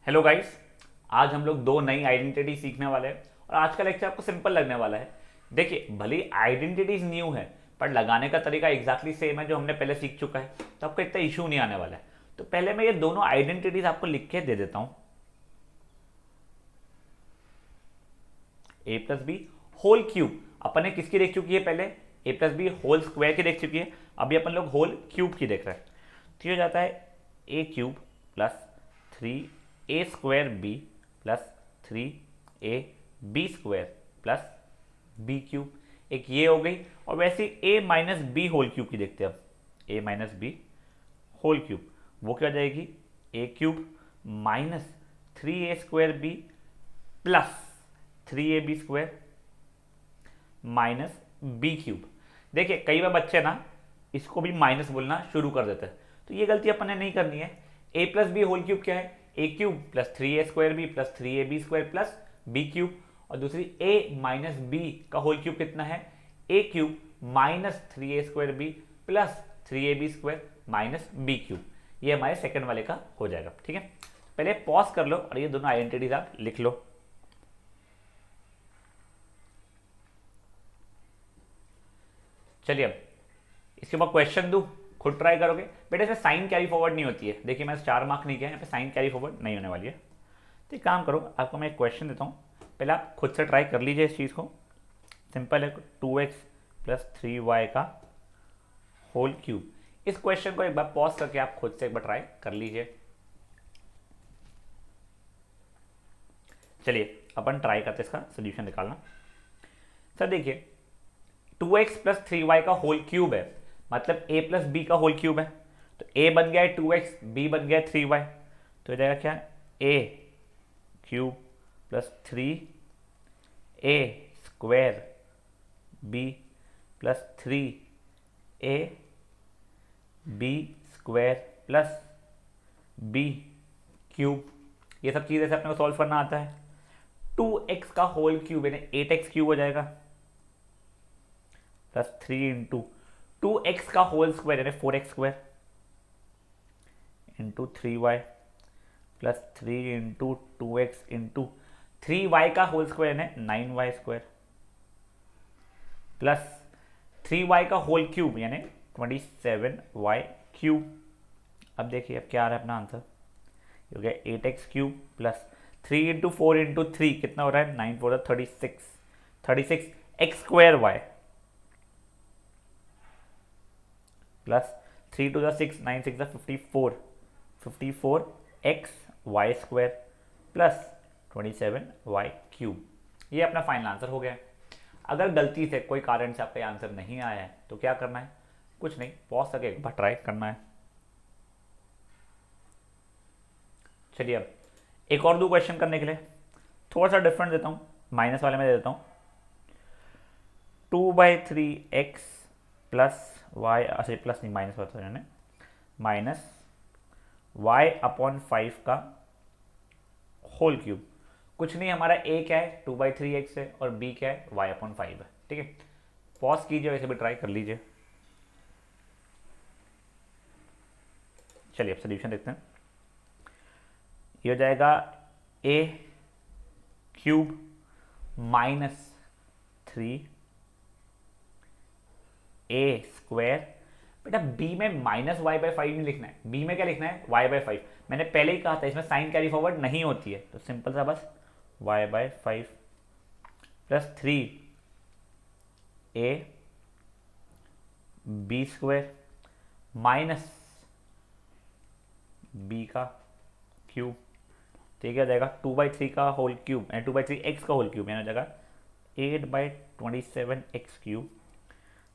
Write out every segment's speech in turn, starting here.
Hello guys. आज हम लोग दो नई आइडेंटिटी सीखने वाले हैं और आज का लेक्चर आपको सिंपल लगने वाला है। देखिए, भले ही आइडेंटिटीज न्यू है पर लगाने का तरीका एग्जैक्टली सेम है जो हमने पहले सीख चुका है, तो आपको इतना इशू नहीं आने वाला है। तो पहले मैं ये दोनों आइडेंटिटीज आपको लिख के दे देता हूं। A plus B whole cube अपन ने किसकी देख चुकी है पहले? A plus B whole square की देख चुकी है। अभी अपन लोग होल क्यूब की देख रहे हैं। तो ये हो जाता है A cube plus 3a² B plus 3ab² plus B cube. एक ये हो गई। और वैसे a minus B whole cube की देखते हैं। अब a minus B whole cube वो क्या हो जाएगी? A cube minus 3a² B plus 3ab² minus B cube. देखिए, कई बार बच्चे ना इसको भी माइनस बोलना शुरू कर देते हैं, तो ये गलती अपन ने नहीं करनी है। A plus B whole cube क्या है? A cube plus 3a² B plus 3ab² plus B cube. और दूसरी a माइनस बी का होल क्यूब कितना है? A cube minus 3a² B plus 3ab² minus B cube. ये हमारे सेकंड वाले का हो जाएगा। ठीक है, पहले पॉज कर लो और ये दोनों आइडेंटिटीज आप लिख लो। चलिए, अब इसके बाद क्वेश्चन दूं, खुद ट्राई करोगे बेटा। इसमें साइन कैरी फॉरवर्ड नहीं होती है। देखिए, मैंने 4 मार्क नहीं किया, यहाँ पे साइन कैरी फॉरवर्ड नहीं होने वाली है। तो एक काम करो, आपको मैं एक क्वेश्चन देता हूँ, पहले आप खुद से ट्राई कर लीजिए इस चीज़ को। सिंपल है, 2x प्लस 3y का होल क्यूब। इस क्वेश्चन को एक बार पॉज करके आप खुद से एक बार ट्राई कर लीजिए। चलिए, अपन ट्राई करते इसका सोल्यूशन निकालना। सर देखिए, 2x प्लस 3y का होल क्यूब है, मतलब a प्लस बी का होल क्यूब है। तो a बन गया है 2x, b बन गया है 3y। तो हो जाएगा क्या? a cube plus 3a² b plus 3ab² plus b cube. ये सब चीज़ें से अपने को सॉल्व करना आता है। 2x का होल क्यूब यानी 8x क्यूब हो जाएगा प्लस 3 इंटू 2x का होल स्क्वायर यानी 4x² into 3y plus 3 into 2x into 3y का होल स्क्वायर यानी 9y² प्लस 3y का होल क्यूब यानी 27y क्यूब। अब देखिए, अब क्या आ रहा है अपना आंसर? हो गया 8x cube plus 3 into 4 into 3 कितना हो रहा है? 9 4 36x² y plus 3 two 6 9 6 54x y² plus 27y cube. ये अपना फाइनल आंसर हो गया। अगर गलती से कोई कारण से आपका आंसर नहीं आया है तो क्या करना है? कुछ नहीं, पॉज करके एक बार ट्राई करना है। चलिए, अब एक और दो क्वेश्चन करने के लिए थोड़ा सा डिफरेंट देता हूँ, माइनस वाले में दे देता हूँ। 2/3x प्लस वाई, अच्छा प्लस नहीं माइनस होता है, माइनस y/5 का होल क्यूब। कुछ नहीं, हमारा a क्या है? 2/3x है और b क्या है? y/5 है। ठीक है, पॉज कीजिए, वैसे भी ट्राई कर लीजिए। चलिए, अब सोल्यूशन देखते हैं। ये हो जाएगा a क्यूब माइनस 3a²। बेटा, b में माइनस y/5 नहीं लिखना है, b में क्या लिखना है? y/5। मैंने पहले ही कहा था इसमें साइन कैरी फॉरवर्ड नहीं होती है, तो सिंपल सा बस y/5 plus 3ab² minus b का क्यूब। ठीक है, जाएगा 2/3 का होल क्यूब यानी 2/3x का होल क्यूब यानी हो जाएगा 8/27x क्यूब।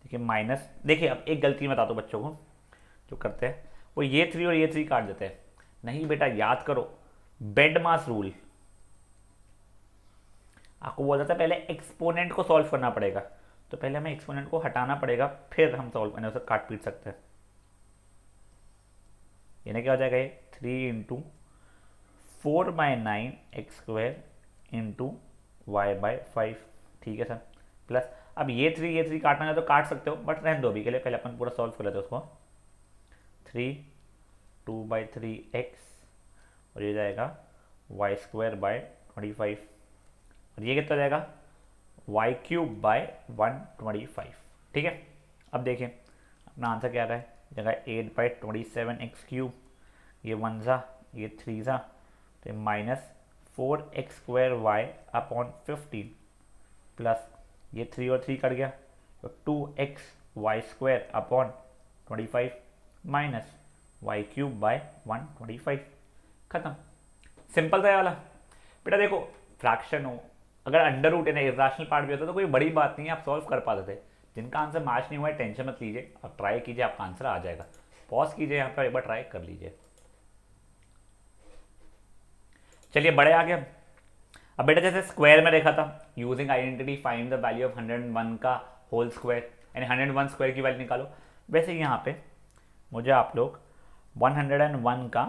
देखिए माइनस, देखिए अब एक गलती मैं बता दो बच्चों को जो करते हैं, वो ये 3 और ये 3 काट देते हैं। नहीं बेटा, याद करो बेड मास रूल। आपको बोला था पहले एक्सपोनेंट को सॉल्व करना पड़ेगा, तो पहले हमें एक्सपोनेंट को हटाना पड़ेगा, फिर हम सॉल्व करने उसे काट पीट सकते हैं। यानी क्या हो जाएगा? ये 3 इंटू 4/9x² इंटू y/5। ठीक है सर, प्लस अब ये 3 काटना है तो काट सकते हो, बट रहने दो अभी के लिए, पहले अपन पूरा सॉल्व कर लेते हैं उसको। 3 2/3x और ये जाएगा वाई स्क्वायर बाय 25, और ये कितना जाएगा वाई क्यूब बाय 125। ठीक है, अब देखें अपना आंसर क्या आ रहा है, जगह 8/27x³, ये 1 ज़ा, ये 3 ज़ा, तो -4x² y/15 प्लस ये 3 और 3 कट गया, तो 2xy² 25 -y³ 125। खत्म, सिंपल था ये वाला। बेटा देखो फ्रैक्शन हो, अगर अंडर रूट है ना इरेशनल पार्ट भी होता तो कोई बड़ी बात नहीं है, आप सॉल्व कर पाते थे। जिनका आंसर मैच नहीं हुआ है टेंशन मत लीजिए, आप ट्राई कीजिए, आपका आंसर आ जाएगा। पॉज कीजिए यहाँ पर, एक बार ट्राई कर लीजिए। चलिए बड़े आ गए। अब बेटा जैसे स्क्वायर में देखा था, using identity find the value of 101 का होल स्क्वायर, यानी 101 स्क्वायर की वैल्यू निकालो। वैसे यहाँ पे मुझे आप लोग 101 का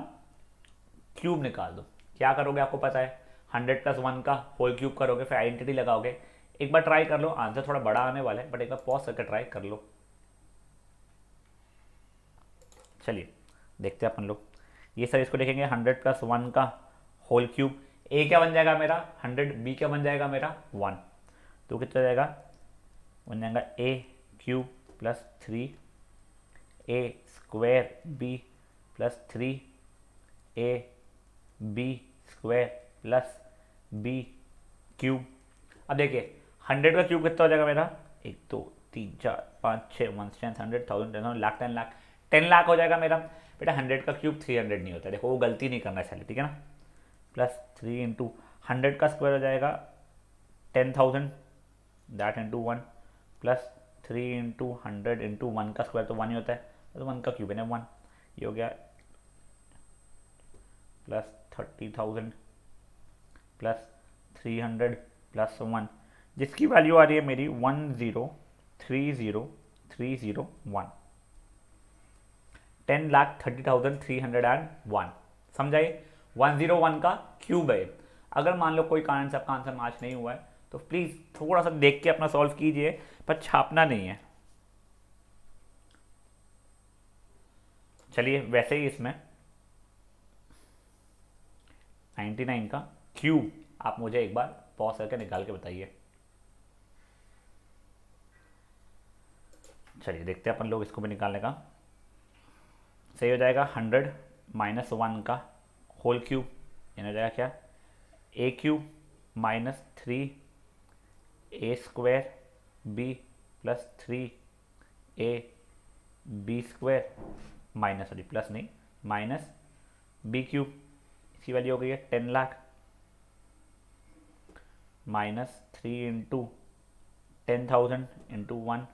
क्यूब निकाल दो। क्या करोगे आपको पता है, 100+1 का होल क्यूब करोगे, फिर आइडेंटिटी लगाओगे। एक बार ट्राई कर लो, आंसर थोड़ा बड़ा आने वाला है, बट एक बार पॉज करके ट्राई कर लो। चलिए देखते हैं अपन लोग, ये सर इसको देखेंगे 100+1 का होल क्यूब, ए क्या बन जाएगा मेरा 100, बी क्या बन जाएगा मेरा 1, तो कितना जाएगा, बन जाएगा a³ + 3a² b + 3ab² + b³। अब देखिए 100 का क्यूब कितना हो जाएगा मेरा, 1 2 3 4 5 6 1 10 100 1000 10 लाख 10 लाख 10 लाख हो जाएगा मेरा। बेटा 100 का क्यूब 300 नहीं होता, देखो वो गलती नहीं करना चाहिए, ठीक है ना। +3 × 100 का स्क्वायर हो जाएगा 10,000, दैट इंटू 1, +3 × 100 × 1 का स्क्वायर तो 1 ही होता है, तो 1 का क्यूब है 1, ये हो गया +30,000 +300 +1, जिसकी वैल्यू आ रही है मेरी 1,03,0301, 10,30,301। समझाइए 101 का क्यूब है। अगर मान लो कोई कारण से आपका आंसर मैच नहीं हुआ है तो प्लीज़ थोड़ा सा देख के अपना सॉल्व कीजिए, पर छापना नहीं है। चलिए वैसे ही इसमें 99 का क्यूब आप मुझे एक बार पॉज करके निकाल के बताइए। चलिए देखते हैं अपन लोग इसको भी निकालने का। सही हो जाएगा 100 - 1 का होल क्यूब, यानी हो जाएगा क्या a³ - 3a² b + 3ab² minus, sorry plus नहीं, -b³, इसकी वैल्यू हो गई है 10 लाख, -3 × 10,000 × 1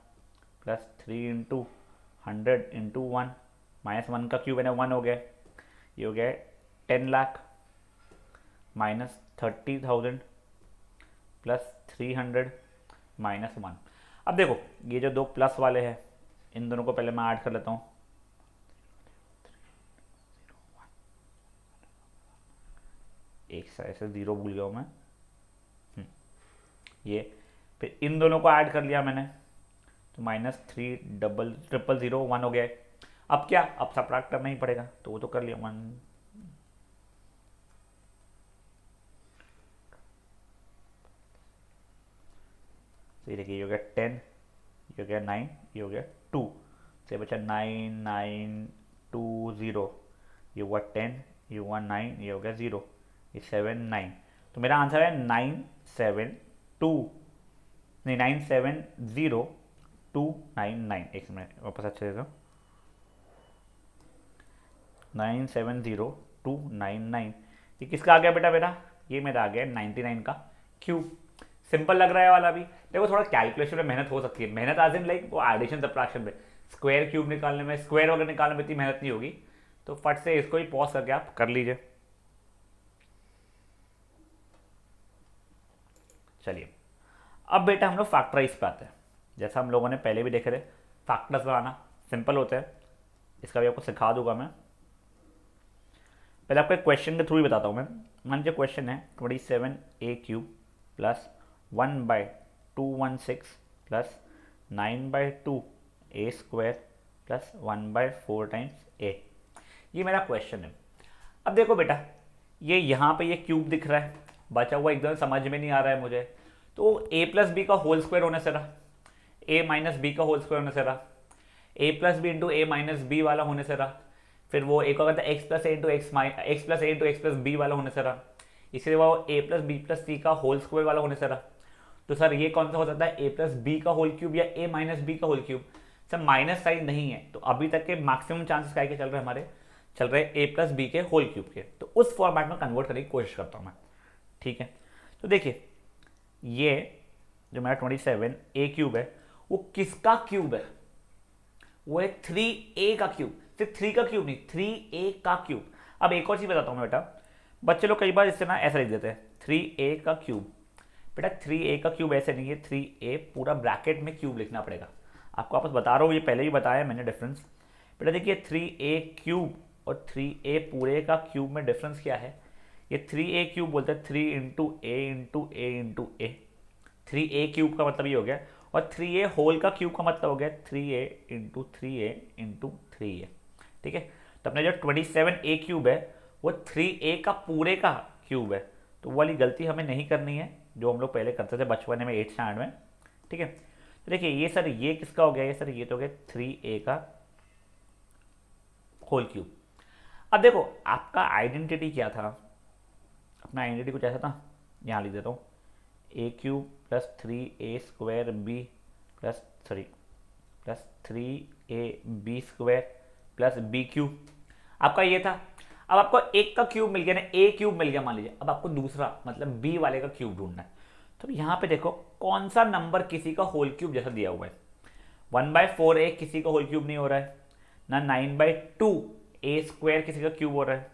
+3 × 100 × 1, -1 का क्यूब है ना 1 हो गया, ये हो गया 10 लाख, -30,000 +300 -1। अब देखो ये जो दो प्लस वाले हैं, इन दोनों को पहले मैं ऐड कर लेता हूँ। एक ऐसे 0 भूल गया हूँ मैं, ये फिर इन दोनों को ऐड कर लिया मैंने, तो -3,000,000,1 हो गया है। अब क्या, अब सब्ट्रैक्ट करना ही पड़ेगा, तो वो तो कर लिया 1, तो ये देखिए ये हो गया 10, ये हो गया 9, ये हो गया 2, से बचा 9920, ये हुआ 10, ये हुआ 9, ये हो गया 0, ये 7 9, तो मेरा आंसर है 972, नहीं 970,299। एक मिनट वापस अच्छे से, 970,299, ये किसका आ गया बेटा मेरा, ये मेरा आ गया 99 का क्यूब। सिंपल लग रहा है वाला भी। देखो थोड़ा कैलकुलेशन में मेहनत हो सकती है, मेहनत आज इन लाइक वो एडिशन सब्ट्रैक्शन में, स्क्वायर क्यूब निकालने में, स्क्वायर वगैरह निकालने में इतनी मेहनत नहीं होगी, तो फट से इसको ही पॉज करके आप कर लीजिए। चलिए अब बेटा हम लोग फैक्टराइज पे आते हैं। जैसा हम लोगों ने पहले भी देखे थे, फैक्टर्स बनाना सिंपल होता है, इसका भी आपको सिखा दूंगा मैं। पहले आपको एक क्वेश्चन के थ्रू ही बताता हूँ मैं। मान लीजिए क्वेश्चन है 27a³ + 1/216 + 9/2a² + 1/4 टाइम्स a, ये मेरा क्वेश्चन है। अब देखो बेटा ये यहाँ पे ये क्यूब दिख रहा है, बचा हुआ एकदम समझ में नहीं आ रहा है मुझे। तो ए प्लस बी का होल स्क्वायर होने से रहा, ए माइनस बी का होल स्क्वायर होने से रहा, ए प्लस बी इंटू ए माइनस बी वाला होने से रहा, फिर वो एक और x plus A into X plus A into X plus B वाला होने से रहा, इसके वो ए प्लस बी प्लस सी का होल स्क्वायर वाला होने से रहा। तो सर ये कौन सा हो सकता है, ए प्लस बी का होल क्यूब या ए माइनस बी का whole cube. Sir minus sign नहीं है, तो अभी तक के मैक्सिमम चांसेस क्या चल रहे हैं हमारे, चल रहे हैं ए प्लस बी के होल क्यूब के। तो उस फॉर्मेट में कन्वर्ट करने की कोशिश करता हूँ मैं, ठीक है। तो देखिए ये जो मेरा 27 ए क्यूब है वो किसका क्यूब है, वो है 3a का क्यूब, सिर्फ 3 का क्यूब नहीं 3a का क्यूब। अब एक और चीज बताता हूँ मैं बेटा, बच्चे लोग कई बार इससे ना ऐसा लिख देते हैं 3a का क्यूब। बेटा 3a का क्यूब ऐसे नहीं है, 3a पूरा ब्रैकेट में क्यूब लिखना पड़ेगा। आपको वापस बता रहा हूँ, ये पहले ही बताया मैंने डिफरेंस। बेटा देखिए 3a क्यूब और 3a पूरे का क्यूब में डिफरेंस क्या है, ये 3a क्यूब बोलते हैं 3 इंटू ए इंटू ए इंटू ए, 3a क्यूब का मतलब ये हो गया, और 3a होल का क्यूब का मतलब हो गया 3a into 3a into 3a, ठीक है। तो अपने जो 27a क्यूब है वो 3a का पूरे का क्यूब है। तो वो वाली गलती हमें नहीं करनी है जो हम लोग पहले करते थे बचपन में 8th स्टैंडर्ड में, ठीक है। तो देखिए ये सर ये किसका हो गया, ये सर ये तो हो गया 3a का होल क्यूब। अब देखो आपका आइडेंटिटी क्या था, अपना आइडेंटिटी कुछ ऐसा था, यहाँ लिख देता हूँ A cube plus 3a square B plus 3ab square plus B cube, आपका ये था। अब आपको एक का क्यूब मिल गया ना, ए क्यूब मिल गया मान लीजिए, अब आपको दूसरा मतलब बी वाले का क्यूब ढूंढना है। तो यहाँ पे देखो कौन सा नंबर किसी का होल क्यूब जैसा दिया हुआ है, 1/4a किसी का होल क्यूब नहीं हो रहा है ना, 9/2a स्क्वायर किसी का क्यूब हो रहा है,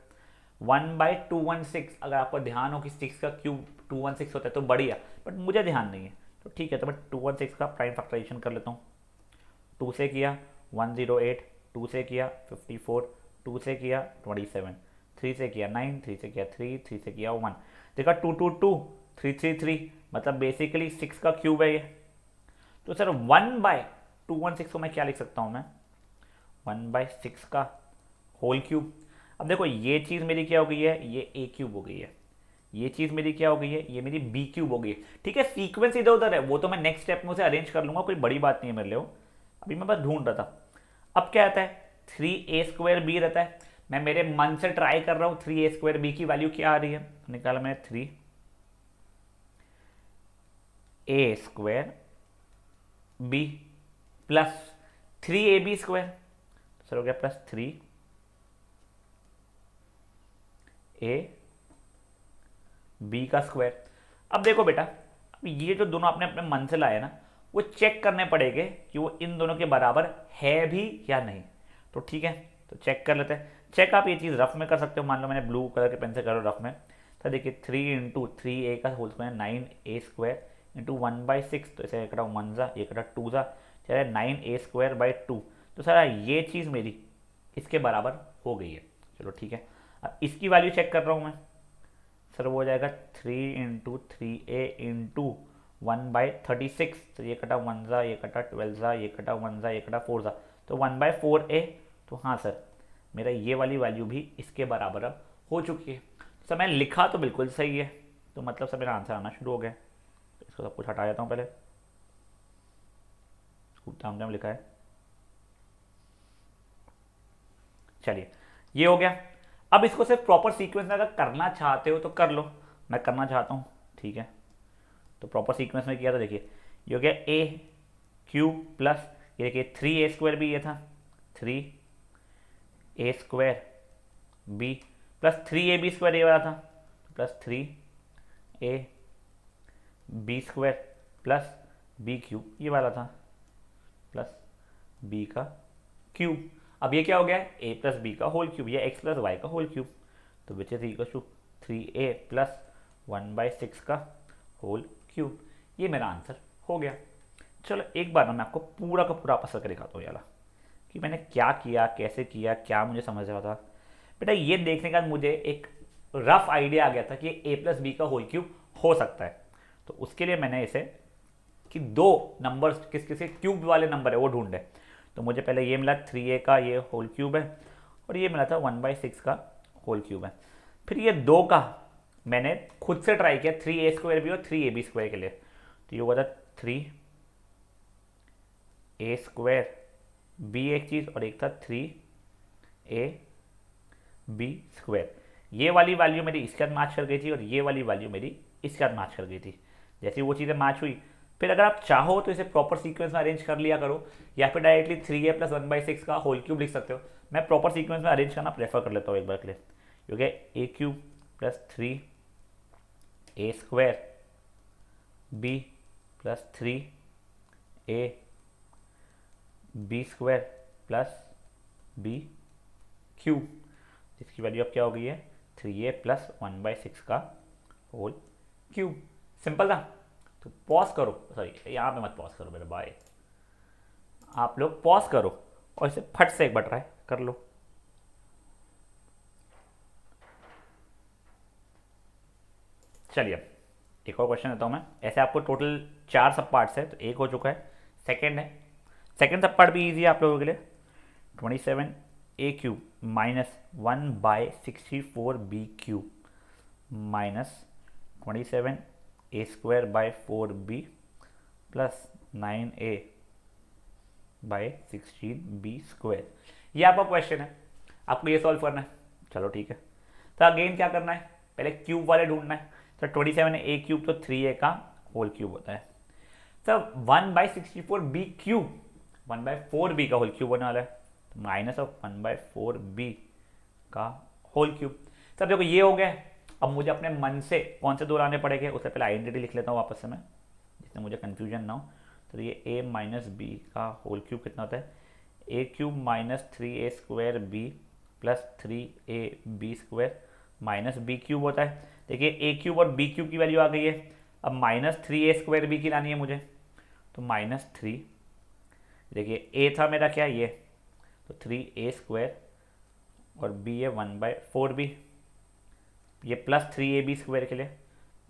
1/216 अगर आपको ध्यान हो कि 6 का क्यूब 216 होता है तो बढ़िया, बट मुझे ध्यान नहीं है तो ठीक है। तो मैं 216 का प्राइम फैक्टराइजेशन कर लेता हूँ। 2 से किया 108, 2 से किया 54, 2 से किया 27, 3 से किया 9, 3 से किया 3, 3 से किया 1, देखा 2 2 2 3 3 3, मतलब बेसिकली 6 का क्यूब है ये। तो सर 1/216 को मैं क्या लिख सकता हूँ, मैं 1/6 का होल क्यूब। अब देखो ये चीज़ मेरी क्या हो गई है, ये ए क्यूब हो गई है, ये चीज़ मेरी क्या हो गई है, ये मेरी बी क्यूब हो गई है, ठीक है। सीक्वेंस इधर उधर है, वो तो मैं नेक्स्ट स्टेप में उसे अरेंज कर लूंगा, कोई बड़ी बात नहीं है मेरे लिए, अभी मैं बस ढूंढ रहा था। अब क्या आता है 3a स्क्वायर बी रहता है, मैं मेरे मन से ट्राई कर रहा हूँ 3a स्क्वायर बी की वैल्यू क्या आ रही है, निकाला मैंने 3a square B plus 3ab square, sir हो गया प्लस 3a बी का स्क्वायर। अब देखो बेटा, अब ये जो दोनों आपने अपने मन से लाए ना, वो चेक करने पड़ेंगे कि वो इन दोनों के बराबर है भी या नहीं। तो ठीक है, तो चेक कर लेते हैं। चेक आप ये चीज़ रफ में कर सकते हो, मान लो मैंने ब्लू कलर के पेन से करो रफ में, तो देखिए 3 इंटू 3a का whole square 9a square into 1/6, तो इसे कटा 1 ज़ा, ये कटा 2 ज़ा, चले 9a स्क्वायर बाई 2। तो सर ये चीज़ मेरी इसके बराबर हो गई है, चलो ठीक है। अब इसकी वैल्यू चेक कर रहा हूँ मैं, सर वो हो जाएगा 3 इंटू 3a इंटू 1/36, तो ये कटा 1 ज़ा, ये कटा 12 ज़ा, ये कटा 1 ज़ा, ये कटा 4 ज़ा, तो 1/4a। तो हाँ सर मेरा ये वाली वैल्यू भी इसके बराबर अब हो चुकी है। सर मैं लिखा तो बिल्कुल सही है, तो मतलब सर मेरा आंसर आना शुरू हो गया। तो इसको सब कुछ हटा जाता हूँ पहले, ताम जाम लिखा है, चलिए ये हो गया। अब इसको सिर्फ प्रॉपर सीक्वेंस में अगर करना चाहते हो तो कर लो, मैं करना चाहता हूँ, ठीक है। तो प्रॉपर सीक्वेंस में किया था, देखिए ये हो गया a क्यूब प्लस ये देखिए 3a स्क्वायर भी ये था 3a square b plus 3ab square ये वाला था plus 3ab square plus b cube ये वाला था प्लस b का क्यूब। अब ये क्या हो गया a प्लस बी का होल क्यूब, या x प्लस वाई का होल क्यूब, तो which is equal to 3a plus 1/6 का होल क्यूब। ये मेरा आंसर हो गया। चलो एक बार ना मैं आपको पूरा का पूरा वापस करके दिखाता हूँ यार कि मैंने क्या किया, कैसे किया, क्या मुझे समझ रहा था। बेटा ये देखने के बाद मुझे एक रफ आइडिया आ गया था कि a प्लस बी का होल क्यूब हो सकता है। तो उसके लिए मैंने इसे कि दो नंबर्स किस किस क्यूब वाले नंबर है वो ढूंढे। तो मुझे पहले ये मिला 3a का ये होल क्यूब है और ये मिला था 1/6 का होल क्यूब है। फिर ये 2 का मैंने खुद से ट्राई किया 3a² भी और 3ab² के लिए, तो ये हुआ था 3a² b एक चीज़ और एक था 3ab²। ये वाली वैल्यू मेरी इसके साथ मैच कर गई थी और ये वाली वैल्यू मेरी इसके साथ मैच कर गई थी। जैसे वो चीज़ें मैच हुई, फिर अगर आप चाहो तो इसे प्रॉपर सीक्वेंस में अरेंज कर लिया करो, या फिर डायरेक्टली 3a + 1/6 का होल क्यूब लिख सकते हो। मैं प्रॉपर सीक्वेंस में अरेंज करना प्रेफर कर लेता हूँ एक बार के लिए, क्योंकि a³ + 3a² b + 3ab² + b³ जिसकी वैल्यू अब क्या हो गई है 3a + 1/6 का होल क्यूब। सिंपल था। तो पॉज करो, सॉरी यहाँ पे मत पॉज करो मेरे भाई, आप लोग पॉज करो और इसे फट से एक बार ट्राई कर लो। चलिए अब एक और क्वेश्चन देता हूँ मैं। ऐसे आपको टोटल 4 सब पार्ट्स है, तो एक हो चुका है, सेकंड है। सेकंड सब पार्ट भी इजी है आप लोगों के लिए। 27a³ - 1/64b³ -27a² / 4b + 9a/16b²। ये आपका क्वेश्चन है, आपको ये सॉल्व करना है। चलो ठीक है, तो अगेन क्या करना है, पहले क्यूब वाले ढूंढना है। तो 27a³ तो 3a का होल क्यूब होता है। सर 1/64b³ 1/4b का होल क्यूब होने वाला है, तो -1/4b का होल क्यूब। सर देखो ये हो गया। अब मुझे अपने मन से कौन से दो लाने पड़ेंगे, उससे पहले आइडेंटिटी लिख लेता हूँ वापस से मैं, जिससे मुझे कन्फ्यूजन ना हो। तो ये a - b का होल क्यूब कितना होता है, a³ - 3a² + 3ab² -b³ होता है। देखिए a³ और b³ की वैल्यू आ गई है। अब -3a² की लानी है मुझे, तो -3, देखिए a था मेरा क्या ये, तो 3a² और b है 1/4b, ये +3ab² के लिए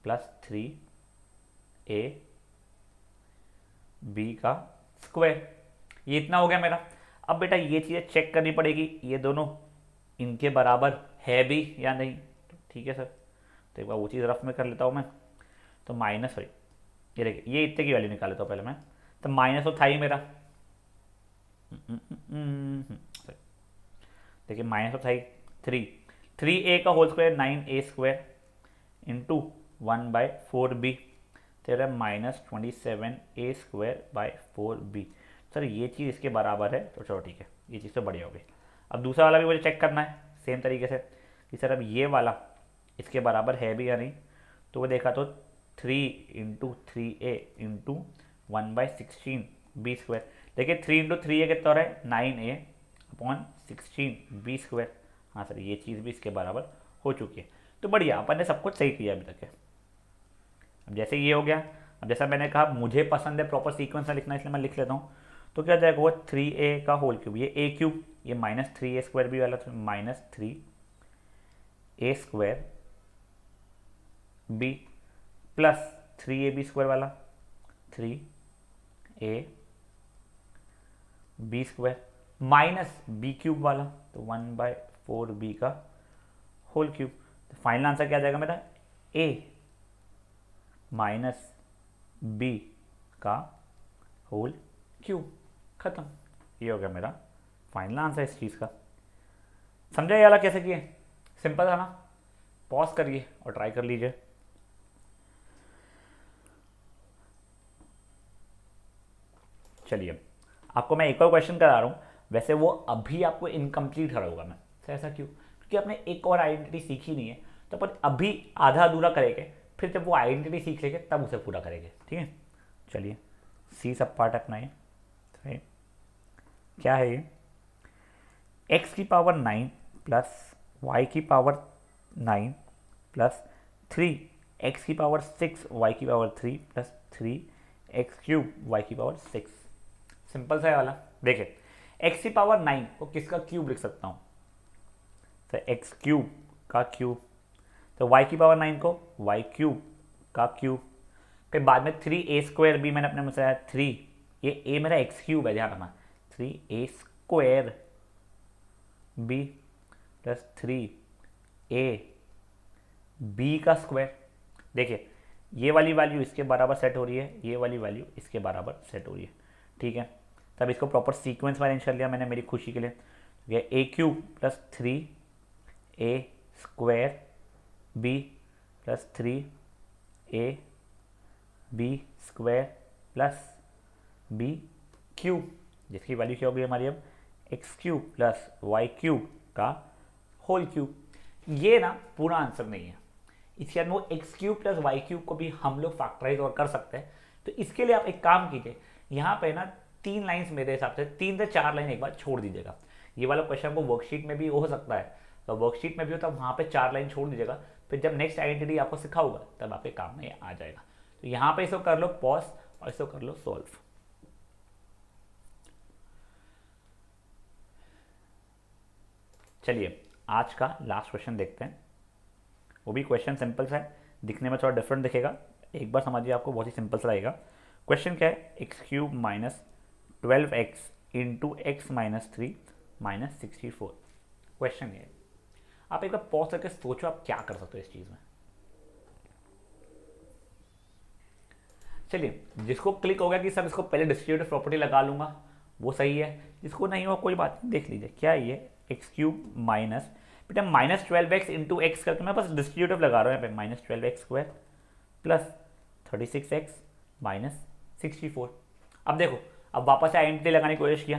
+3ab²। ये इतना हो गया मेरा। अब बेटा ये चीज़ें चेक करनी पड़ेगी, ये दोनों इनके बराबर है भी या नहीं। तो ठीक है सर, तो एक बार वो चीज़ रफ में कर लेता हूँ मैं। तो माइनस, सॉरी ये देखिए ये इतने की वैल्यू निकाल लेता हूँ पहले मैं। तो माइनस तो था ही मेरा, देखिए माइनस तो था ही 3a का whole square 9a² into 1/4b, तेरा -27a² / 4b। सर ये चीज़ इसके बराबर है, तो चलो ठीक है, ये चीज़ तो बढ़िया हो गई। अब दूसरा वाला भी मुझे चेक करना है सेम तरीके से कि सर अब ये वाला इसके बराबर है भी या नहीं। तो वो देखा तो 3 × 3a × 1/16b²। देखिए 3 × 3a कितना हो रहा है 9a/16b²। हाँ सर ये चीज़ भी इसके बराबर हो चुकी है। तो बढ़िया, अपन ने सब कुछ सही किया अभी तक है। अब जैसे ये हो गया, अब जैसा मैंने कहा मुझे पसंद है प्रॉपर सीक्वेंस में लिखना, इसलिए मैं लिख लेता हूँ। तो क्या जाएगा वो 3a का होल क्यूब, ये a³, ये -3a² भी वाला, तो -3a² b + 3ab² वाला 3ab² -b³ वाला, तो 1/4b का होल क्यूब। तो फाइनल आंसर क्या जाएगा मेरा, a - b का होल क्यूब। खत्म, ये हो गया मेरा फाइनल आंसर इस चीज़ का। समझा ये वाला कैसे किए, सिंपल था ना। पॉज करिए और ट्राई कर लीजिए। चलिए आपको मैं एक और क्वेश्चन करा रहा हूँ। वैसे वो अभी आपको इनकम्प्लीट कराऊंगा मैं, सर ऐसा क्यों, क्योंकि आपने एक और आइडेंटिटी सीखी नहीं है, तो अपन अभी आधा अधूरा करेंगे, फिर जब वो आइडेंटिटी सीख लेंगे तब उसे पूरा करेंगे, ठीक है। चलिए सी सब पार्ट अपना ये तो क्या है, ये x⁹ 9 + y⁹ 9 + 3x⁶ y⁵ 3 + 3x³ y⁵ 6। Simple सा है वाला। देखिए x⁹ 9 को किसका क्यूब लिख सकता हूँ, तो x³ का क्यूब, तो y⁹ 9 को y³ का क्यूब। फिर बाद में 3a² भी मैंने अपने मुझसे आया 3, ये a मेरा x³ है, ध्यान रखना, 3a² b + 3a बी का स्क्वायर, देखिए ये वाली वैल्यू इसके बराबर सेट हो रही है, ये वाली वैल्यू इसके बराबर सेट हो रही है, ठीक है। तब इसको प्रॉपर सीक्वेंस में अरेंज कर लिया मैंने मेरी खुशी के लिए। ये A cube plus 3 A square B plus 3 A B square plus B cube, जिसकी वैल्यू क्या होगी हमारी अब X cube plus Y cube का होल क्यूब। ये ना पूरा आंसर नहीं है, इसके अंदर वो X cube plus Y cube को भी हम लोग फैक्टराइज और कर सकते हैं। तो इसके लिए आप एक काम कीजिए, यहाँ पे ना 3 लाइन्स मेरे हिसाब से 3 से 4 लाइन एक बार छोड़ दीजिएगा। ये वाला क्वेश्चन को वर्कशीट में भी हो सकता है, तो वर्कशीट में भी हो तब वहाँ पे 4 लाइन छोड़ दीजिएगा, फिर जब नेक्स्ट आइडेंटिटी आपको सिखाऊंगा तब आपके काम में आ जाएगा। तो यहाँ पे इसको कर लो पॉज और इसको कर लो सॉल्व। चलिए आज का लास्ट क्वेश्चन देखते हैं। वो भी क्वेश्चन सिंपल सा है, दिखने में थोड़ा डिफरेंट दिखेगा, एक बार समझिए आपको बहुत ही सिंपल सा रहेगा। क्वेश्चन क्या है, x cube minus 12x into x minus 3 minus 64। Question ये, आप एक बार पॉज करके सोचो आप क्या कर सकते हो इस चीज़ में। चलिए जिसको क्लिक हो गया कि सर इसको पहले डिस्ट्रीब्यूटिव प्रॉपर्टी लगा लूंगा वो सही है, जिसको नहीं हुआ कोई बात नहीं, देख लीजिए क्या है ये एक्स क्यूब माइनस बेटा माइनस 12x इंटू एक्स करके मैं बस डिस्ट्रीब्यूटिव लगा रहा हूँ यहाँ पे, minus 12x square plus 36x minus 64। अब देखो अब वापस से आइडेंटिटी लगाने की कोशिश किया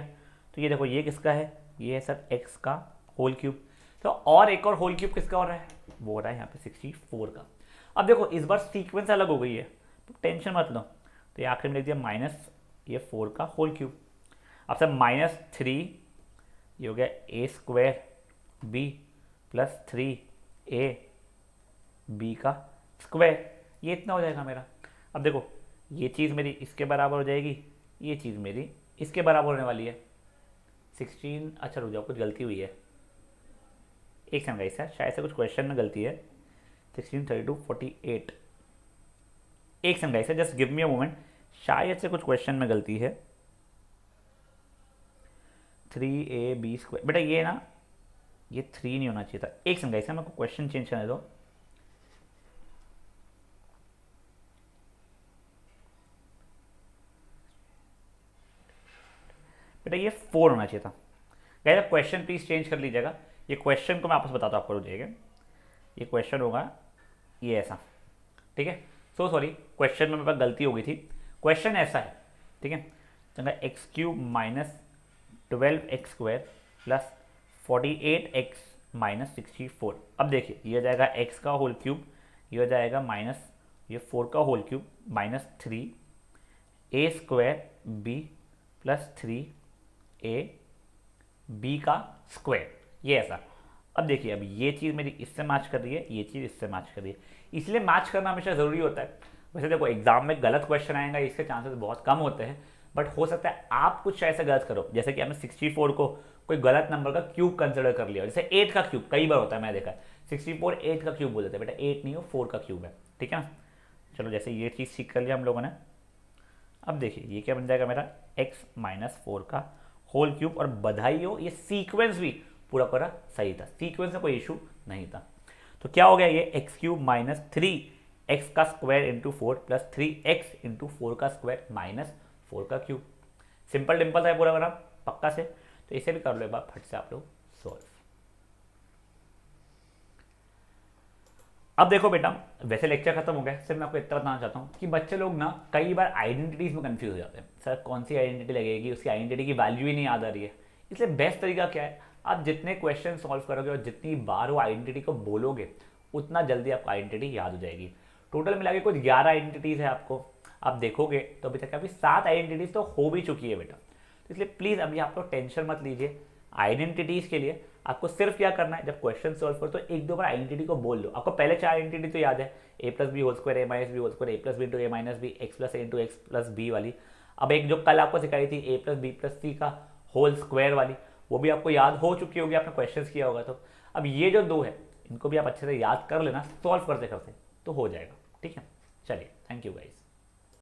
तो ये देखो ये किसका है, ये है सर x का होल क्यूब, तो और एक और होल क्यूब किसका हो रहा है, वो हो रहा है यहाँ पे 64 का। अब देखो इस बार सीक्वेंस अलग हो गई है तो टेंशन मत लो, तो ये आखिर में लिख दिया माइनस ये 4 का होल क्यूब। अब सर माइनस 3 ये हो गया A square B plus 3 A B का स्क्वायर, ये इतना हो जाएगा मेरा। अब देखो ये चीज़ मेरी इसके बराबर हो जाएगी, ये चीज़ मेरी इसके बराबर होने वाली है 16। अच्छा रुक जाओ कुछ गलती हुई है, एक सेकंड गाइस शायद से कुछ क्वेश्चन में गलती है, 16 32 48। एक second guys just give me a moment, शायद से कुछ क्वेश्चन में गलती है। 3ab स्क्वायर बेटा ये ना ये 3 नहीं होना चाहिए था, एक सेकंड गाइस मेरे को क्वेश्चन चेंज करने दो। बेटा ये 4 होना चाहिए था गाइस, क्वेश्चन प्लीज चेंज कर लीजिएगा। ये क्वेश्चन को मैं आपस बताता हूँ आपको, रुक जाइएगा। ये क्वेश्चन होगा ये ऐसा, ठीक है। सो सॉरी क्वेश्चन में मेरे पास गलती हो गई थी, क्वेश्चन ऐसा है, ठीक है। तो x cube minus 12x square plus 48x minus 64। अब देखिए ये हो जाएगा x का होल क्यूब, ये हो जाएगा माइनस ये 4 का whole cube minus 3 a square b plus 3a b का स्क्वायर, ये ऐसा। अब देखिए अब ये चीज़ मेरी इससे मैच कर रही है, ये चीज़ इससे मैच कर रही है, इसलिए मैच करना हमेशा ज़रूरी होता है। वैसे देखो एग्जाम में गलत क्वेश्चन आएगा इसके चांसेस बहुत कम होते हैं, बट हो सकता है आप कुछ ऐसे गलत करो, जैसे कि हमने 64 को कोई गलत नंबर का क्यूब कंसिडर कर लिया, जैसे 8 का क्यूब कई बार होता है, मैं देखा 64 8 का क्यूब बोल देते हैं, बेटा 8 नहीं हो 4 का क्यूब है, ठीक है ना। चलो जैसे ये चीज़ सीख कर लिया हम लोगों ने। अब देखिए ये क्या बन जाएगा मेरा x माइनस 4 का होल क्यूब, और बधाई हो ये सीक्वेंस भी पूरा पूरा सही था, सीक्वेंस में कोई इशू नहीं था। तो क्या हो गया ये एक्स क्यूब माइनस 3x का square into 4 plus 3x into 4 का स्क्वायर माइनस 4 का क्यूब। सिंपल डिम्पल था पूरा मेरा पक्का से, तो इसे भी कर लो एक बार फट से आप लोग सॉल्व। अब देखो बेटा वैसे लेक्चर खत्म हो गया, सिर्फ मैं आपको इतना बताना चाहता हूँ कि बच्चे लोग ना कई बार आइडेंटिटीज में कंफ्यूज हो जाते हैं, सर कौन सी आइडेंटिटी लगेगी, उसकी आइडेंटिटी की वैल्यू ही नहीं याद आ रही है। इसलिए बेस्ट तरीका क्या है, आप जितने क्वेश्चन सॉल्व करोगे और जितनी बार वो आइडेंटिटी को बोलोगे उतना जल्दी आपको आइडेंटिटी याद हो जाएगी। टोटल मिला के कुछ 11 आइडेंटिटीज है आपको, आप देखोगे तो अभी तक अभी 7 आइडेंटिटीज तो हो भी चुकी है बेटा। तो इसलिए प्लीज़ अभी आप लोग टेंशन मत लीजिए, आइडेंटिटीज के लिए आपको सिर्फ क्या करना है, जब क्वेश्चन सॉल्व करो तो एक दो बार आइडेंटिटी को बोल लो। आपको पहले 4 आइडेंटिटी तो याद है, a plus B whole square, a minus B whole square, a plus B into a minus B, X plus A into X plus B वाली। अब एक जो कल आपको सिखाई थी a plus B plus C का होल स्क्वायर वाली, वो भी आपको याद हो चुकी होगी, आपने क्वेश्चन किया होगा। तो अब ये जो 2 है इनको भी आप अच्छे से याद कर लेना, सॉल्व करते करते तो हो जाएगा, ठीक है। चलिए थैंक यू गाइस।